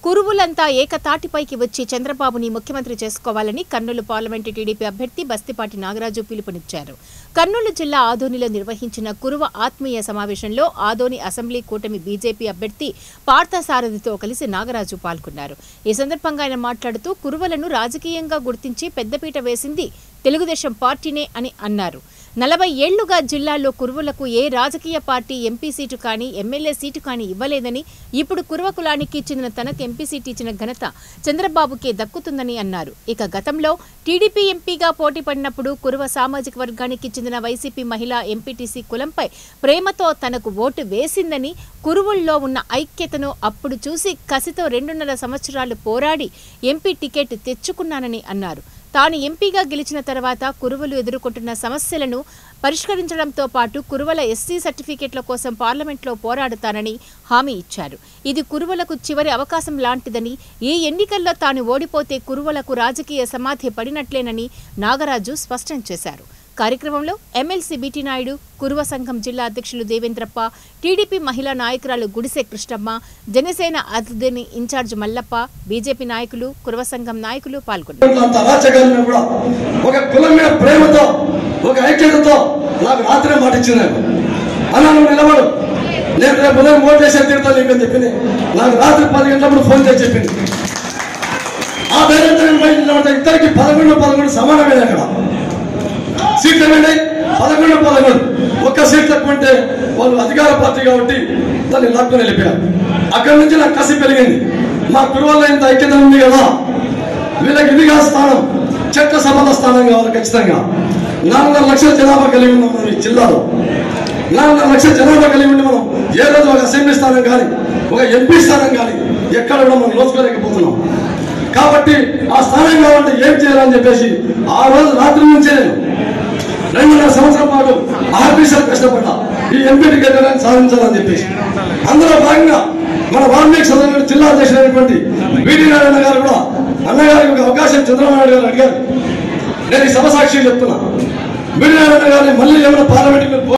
కురువులంతా ఏకతాటిపైకి వచ్చి చంద్రబాబుని ముఖ్యమంత్రి చేసుకోవాలని కర్నూలు పార్లమెంటు టీడీపీ అభ్యర్థి బస్తిపాటి నాగరాజు పిలుపునిచ్చారు. కర్నూలు జిల్లా ఆదోనిలో నిర్వహించిన కురువ ఆత్మీయ సమావేశంలో ఆదోని అసెంబ్లీ కూటమి బీజేపీ అభ్యర్థి పార్థసారథితో కలిసి నాగరాజు పాల్గొన్నారు. ఈ సందర్భంగా ఆయన మాట్లాడుతూ కురువలను రాజకీయంగా గుర్తించి పెద్దపీట వేసింది తెలుగుదేశం పార్టీనే అని అన్నారు. 40 ఏళ్లుగా జిల్లాలో కురువులకు ఏ రాజకీయ పార్టీ ఎంపీ సీటు కానీ ఎమ్మెల్యే సీటు కానీ ఇవ్వలేదని, ఇప్పుడు కురువ కులానికి చెందిన తనకు ఎంపీ సీటు ఇచ్చిన ఘనత చంద్రబాబుకే దక్కుతుందని అన్నారు. ఇక గతంలో టీడీపీ ఎంపీగా పోటీ పడినప్పుడు కురువ సామాజిక వర్గానికి చెందిన వైసీపీ మహిళా ఎంపీటీసీ కులంపై ప్రేమతో తనకు ఓటు వేసిందని, కురువుల్లో ఉన్న ఐక్యతను అప్పుడు చూసి కసితో 2.5 సంవత్సరాలు పోరాడి ఎంపీ టికెట్ తెచ్చుకున్నానని అన్నారు. తాను ఎంపీగా గెలిచిన తర్వాత కురువలు ఎదుర్కొంటున్న సమస్యలను పరిష్కరించడంతో పాటు కురువల ఎస్సీ సర్టిఫికెట్ల కోసం పార్లమెంట్లో పోరాడుతానని హామీ ఇచ్చారు. ఇది కురువలకు చివరి అవకాశం లాంటిదని, ఈ ఎన్నికల్లో తాను ఓడిపోతే కురువలకు రాజకీయ సమాధి పడినట్లేనని నాగరాజు స్పష్టం చేశారు. కార్యక్రమంలో ఎమ్మెల్సీ బీటీ నాయుడు, కురువ సంఘం జిల్లా అధ్యక్షులు దేవేంద్రప్ప, టీడీపీ మహిళా నాయకురాలు గుడిసె కృష్ణమ్మ, జనసేన అధికారి ఇన్ఛార్జ్ మల్లప్ప, బీజేపీ నాయకులు, కురువ సంఘం నాయకులు పాల్గొన్నారు. సీట్లు ఏమైనాయి 11 ఒక్క సీట్ తక్కువంటే వాళ్ళు అధికార పార్టీ కాబట్టి దాన్ని లాక్కొని వెళ్ళిపోయారు. అక్కడి నుంచి నాకు కసి పెరిగింది. మా కురువల్లో ఇంత ఐక్యత ఉంది కదా, వీళ్ళకి ఇదిగా స్థానం, చట్టసభల స్థానం కావాలి ఖచ్చితంగా. 4.5 లక్షల జనాభా కలిగి ఉన్నాం మనం ఈ జిల్లాలో. 4.5 లక్షల జనాభా కలిగి ఉండి మనం ఏ రోజు ఒక అసెంబ్లీ స్థానం కానీ ఒక ఎంపీ స్థానం కానీ ఎక్కడ కూడా మనం నోచుకోలేకపోతున్నాం. కాబట్టి ఆ స్థానం కావాలంటే ఏం చేయాలని చెప్పేసి ఆ రోజు రాత్రి నుంచే నేను 2.5 సంవత్సరం పాటు ఆర్టీసీలు కష్టపడ్డా ఈ ఎంపీ టికెట్ సాధించాలని చెప్పేసి. అందులో భాగంగా మన వాల్మీకి సదనం జిల్లా అధ్యక్షుడైనటువంటి బీటీ నారాయణ గారు కూడా అన్నగారికి ఒక అవకాశం చంద్రబాబు నాయుడు గారు అడిగారు. నేను ఈ సభ సాక్షి చెప్తున్నా, బీటీ నారాయణ గారిని మళ్ళీ ఏమైనా పార్లమెంట్